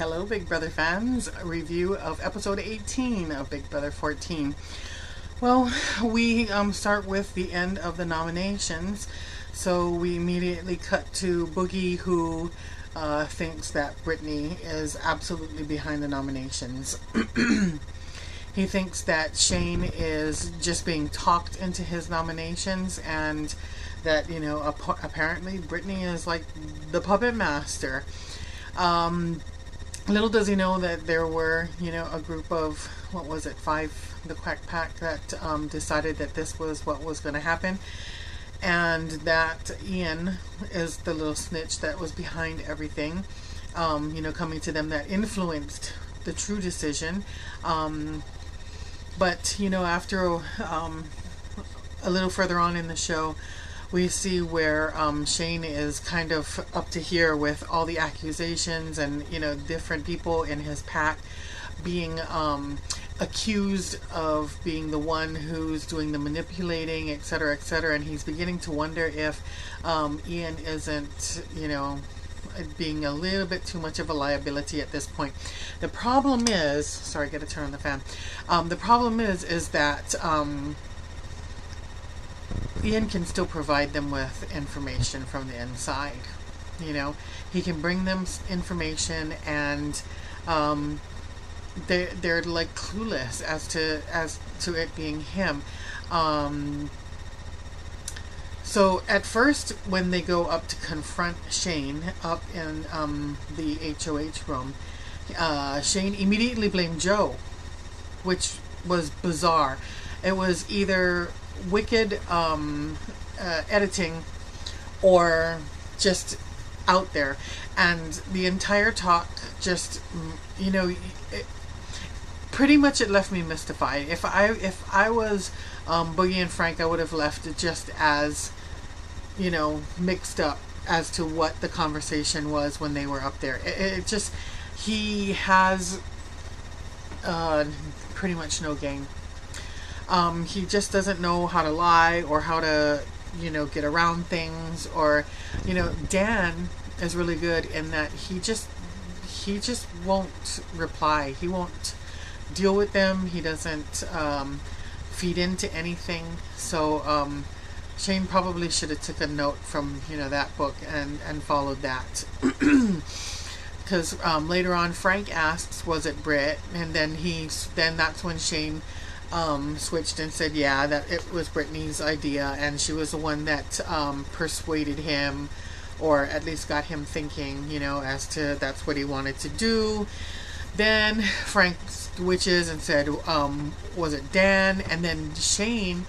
Hello, Big Brother fans. A review of episode 18 of Big Brother 14. Well, we start with the end of the nominations. So we immediately cut to Boogie, who thinks that Brittany is absolutely behind the nominations. He thinks that Shane is just being talked into his nominations, and that, you know, apparently Brittany is like the puppet master. Little does he know that there were, you know, a group of, what was it, 5, the Quack Pack, that decided that this was what was going to happen, and that Ian is the little snitch that was behind everything, you know, coming to them, that influenced the true decision. But, you know, after a little further on in the show, we see where Shane is kind of up to here with all the accusations, and, you know, different people in his pack being accused of being the one who's doing the manipulating, etc., etc. And he's beginning to wonder if Ian isn't, you know, being a little bit too much of a liability at this point. The problem is, sorry, I gotta turn on the fan. The problem is that Ian can still provide them with information from the inside. You know, he can bring them information, and they're like clueless as to it being him. So at first, when they go up to confront Shane up in the HOH room, Shane immediately blamed Joe, which was bizarre. It was either wicked editing or just out there. And the entire talk just, you know, pretty much it left me mystified. If I was Boogie and Frank, I would have left it just as, you know, mixed up as to what the conversation was when they were up there. It just, he has pretty much no game. He just doesn't know how to lie, or how to, you know, get around things. Or, you know, Dan is really good in that he just won't reply. He won't deal with them. He doesn't feed into anything. So Shane probably should have took a note from, you know, that book and followed that. Because later on Frank asks, was it Britt? And then that's when Shane switched and said, yeah, that it was Brittany's idea, and she was the one that persuaded him, or at least got him thinking, you know, as to that's what he wanted to do. Then Frank switches and said, was it Dan? And then Shane,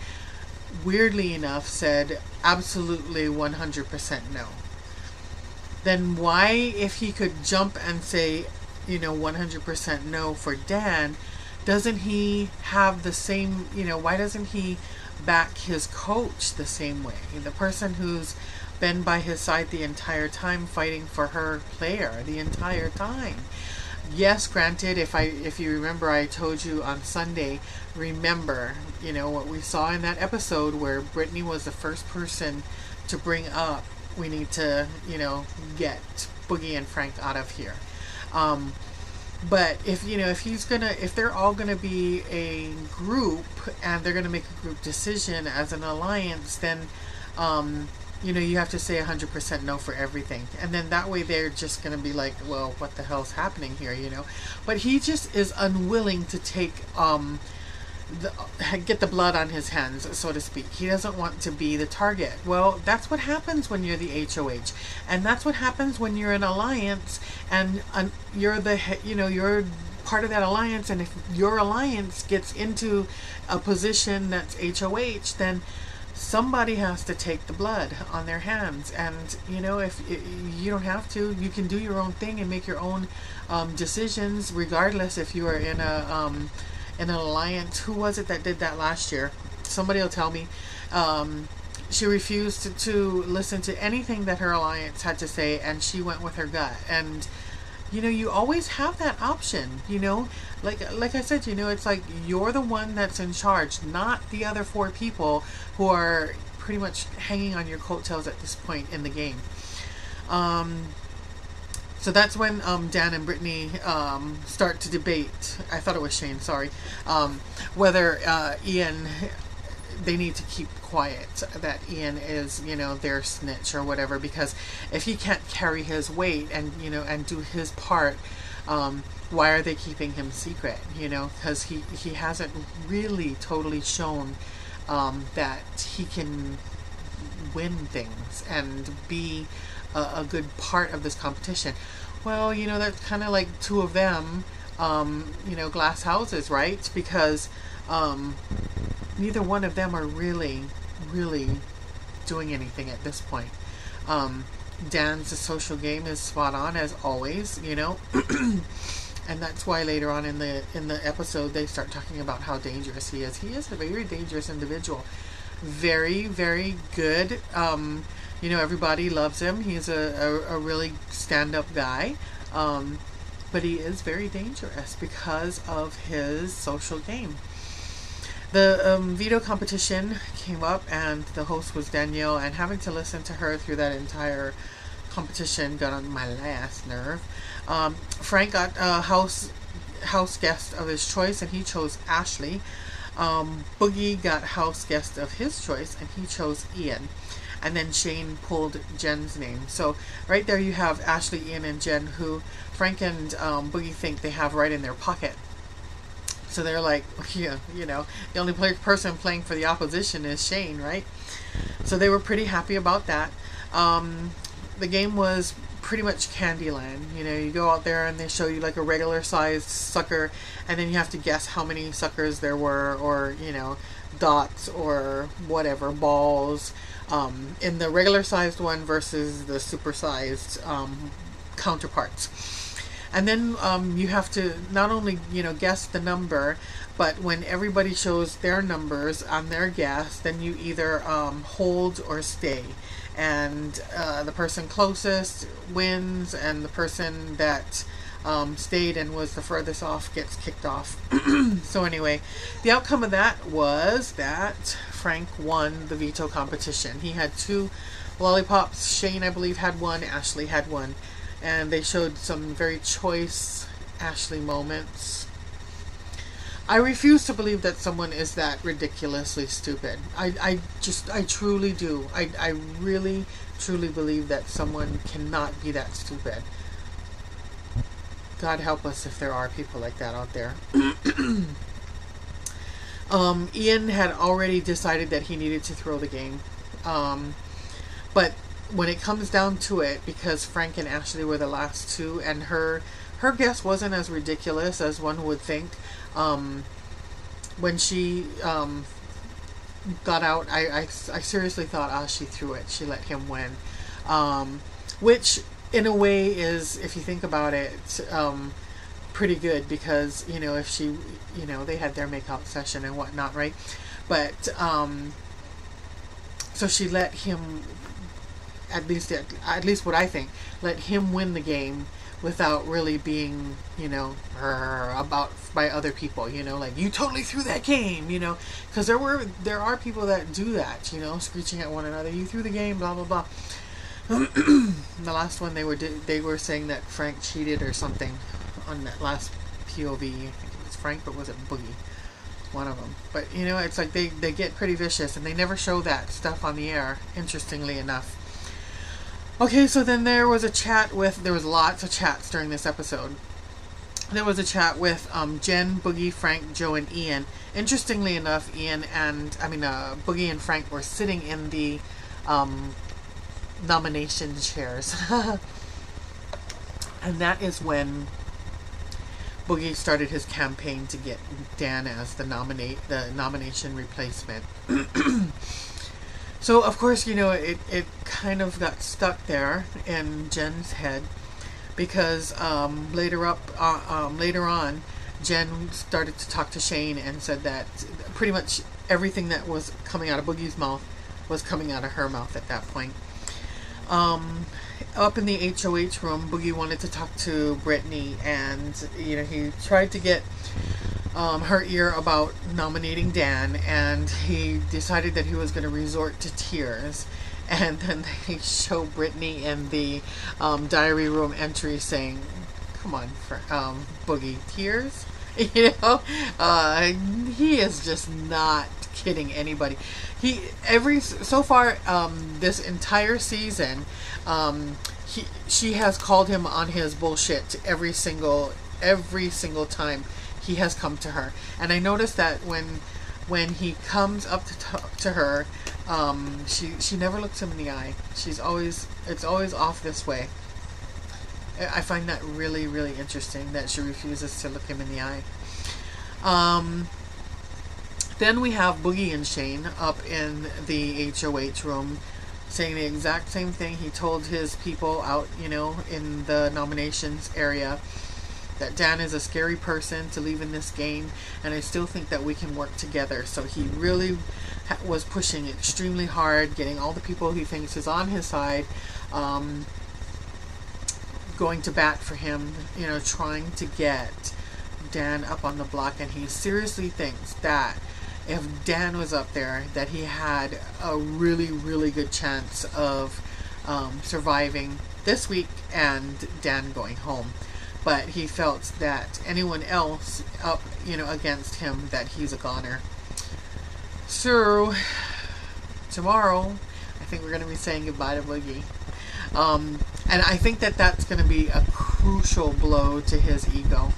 weirdly enough, said absolutely 100% no. Then why, if he could jump and say, you know, 100% no for Dan, doesn't he have the same, you know, why doesn't he back his coach the same way? The person who's been by his side the entire time, fighting for her player the entire time. Yes, granted, if you remember, I told you on Sunday, remember, you know, what we saw in that episode where Brittany was the first person to bring up, we need to, you know, get Boogie and Frank out of here. But if, you know, if they're all gonna be a group, and they're gonna make a group decision as an alliance, then you know, you have to say 100% no for everything. And then that way they're just gonna be like, well, what the hell's happening here, you know? But he just is unwilling to take get the blood on his hands, so to speak. He doesn't want to be the target. Well, that's what happens when you're the HOH, and that's what happens when you're an alliance, and you're the, you know, you're part of that alliance. And if your alliance gets into a position that's HOH, then somebody has to take the blood on their hands. And, you know, if you don't have to, you can do your own thing and make your own decisions, regardless if you are in an alliance. Who was it that did that last year? Somebody will tell me. She refused to listen to anything that her alliance had to say, and she went with her gut. And, you know, you always have that option, you know, like I said, you know, it's like you're the one that's in charge, not the other 4 people who are pretty much hanging on your coattails at this point in the game. So that's when Dan and Brittany start to debate. I thought it was Shane, sorry. Whether Ian, they need to keep quiet, that Ian is, their snitch or whatever, because if he can't carry his weight and, and do his part, why are they keeping him secret? Because he hasn't really totally shown that he can win things and be a good part of this competition. Well, that's kind of like two of them, glass houses, right? Because neither one of them are really doing anything at this point. Dan's social game is spot on as always, and that's why later on in the episode they start talking about how dangerous he is. He is a very dangerous individual. Very, very good. Everybody loves him. He's a really stand-up guy. But he is very dangerous because of his social game. The veto competition came up, and the host was Danielle, and having to listen to her through that entire competition got on my last nerve. Frank got a house guest of his choice, and he chose Ashley. Boogie got house guest of his choice, and he chose Ian. And then Shane pulled Jen's name. So right there you have Ashley, Ian, and Jen, who Frank and Boogie think they have right in their pocket. So they're like, yeah, the only person playing for the opposition is Shane, right? So they were pretty happy about that. The game was pretty much Candyland. You go out there and they show you like a regular sized sucker, and then you have to guess how many suckers there were, or dots or whatever, balls, in the regular sized one versus the super sized counterparts. And then you have to not only guess the number, but when everybody shows their numbers on their guess, then you either hold or stay. And the person closest wins, and the person that stayed and was the furthest off gets kicked off. So anyway, the outcome of that was that Frank won the veto competition. He had 2 lollipops. Shane, I believe, had 1. Ashley had 1. And they showed some very choice Ashley moments. I refuse to believe that someone is that ridiculously stupid. I truly do. I really, truly believe that someone cannot be that stupid. God help us if there are people like that out there. Ian had already decided that he needed to throw the game. But when it comes down to it, because Frank and Ashley were the last 2, and her guess wasn't as ridiculous as one would think. When she got out, I seriously thought, she threw it. She let him win. Which, in a way, is, if you think about it, pretty good, because, if she, they had their make-out session and whatnot, right? But, so she let him, at least what I think, let him win the game without really being, about by other people, like, you totally threw that game, because there are people that do that, screeching at one another, you threw the game, blah blah blah. The last one they were saying that Frank cheated or something on that last POV. I think it was Frank, but was it Boogie? One of them. But it's like they get pretty vicious, and they never show that stuff on the air, interestingly enough. Okay, so then there was lots of chats during this episode. There was a chat with Jen, Boogie, Frank, Joe, and Ian. Interestingly enough, Boogie and Frank were sitting in the nomination chairs. And that is when Boogie started his campaign to get Dan as the nomination replacement. So, of course, it kind of got stuck there in Jen's head, because later on, Jen started to talk to Shane and said that pretty much everything that was coming out of Boogie's mouth was coming out of her mouth at that point. Up in the HOH room, Boogie wanted to talk to Brittany, and he tried to get her ear about nominating Dan, and he decided that he was going to resort to tears. And then they show Brittany in the diary room entry saying, "Come on, Boogie, tears." You know, he is just not kidding anybody. So far this entire season, she has called him on his bullshit every single time he has come to her. And I noticed that when he comes up to talk to her, she never looks him in the eye. It's always off this way. I find that really, really interesting that she refuses to look him in the eye. Then we have Boogie and Shane up in the HOH room saying the exact same thing he told his people out, in the nominations area, that Dan is a scary person to leave in this game, and I still think that we can work together. So he really was pushing extremely hard, getting all the people he thinks is on his side, going to bat for him, trying to get Dan up on the block. And he seriously thinks that if Dan was up there, that he had a really, really good chance of surviving this week and Dan going home. But he felt that anyone else up, against him, that he's a goner. So, tomorrow, I think we're going to be saying goodbye to Boogie. And I think that that's going to be a crucial blow to his ego,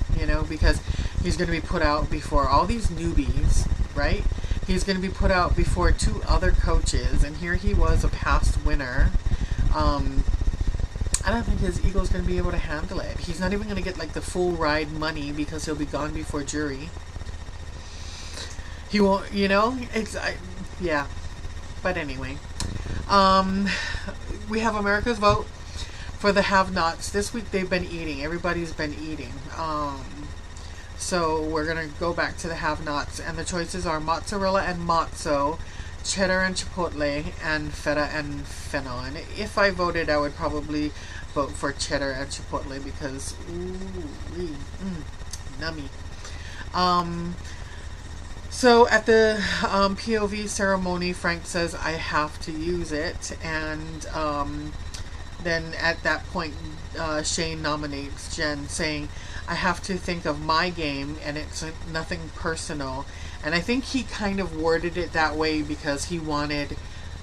because he's going to be put out before all these newbies, right? He's going to be put out before 2 other coaches, and here he was, a past winner. I don't think his ego's going to be able to handle it. He's not even going to get like the full ride money because he'll be gone before jury. He won't, yeah. But anyway, we have America's Vote for the have-nots. This week they've been eating. Everybody's been eating. So we're going to go back to the have-nots, and the choices are mozzarella and mozzo, cheddar and chipotle, and feta and fennel. And if I voted, I would probably vote for cheddar and chipotle because, nummy. So at the POV ceremony, Frank says, "I have to use it," and then at that point, Shane nominates Jen, saying, "I have to think of my game, and it's nothing personal." And I think he kind of worded it that way because he wanted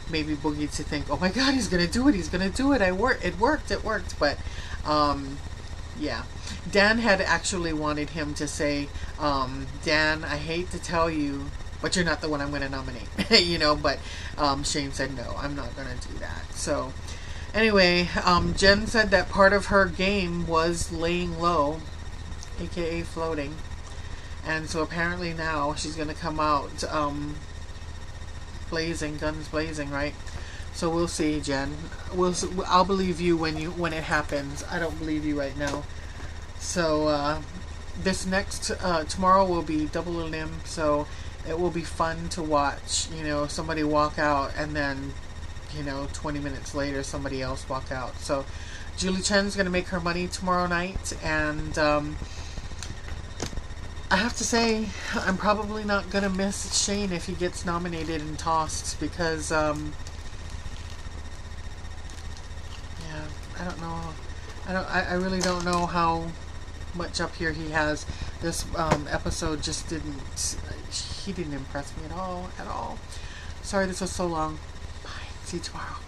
maybe Boogie to think, "Oh my God, he's gonna do it! He's gonna do it! It worked!" But yeah, Dan had actually wanted him to say, "Dan, I hate to tell you, but you're not the one I'm going to nominate," But Shane said, "No, I'm not going to do that." So anyway, Jen said that part of her game was laying low, aka floating. And so apparently now she's going to come out blazing, guns blazing, right? So we'll see, Jen. I'll believe you when it happens. I don't believe you right now. So this next tomorrow will be double elim, so it will be fun to watch. Somebody walk out, and then 20 minutes later somebody else walk out. So Julie Chen's going to make her money tomorrow night, and I have to say, I'm probably not going to miss Shane if he gets nominated and tossed, because, yeah, I don't know. I really don't know how much up here he has. This episode just he didn't impress me at all. Sorry this was so long. Bye. See you tomorrow.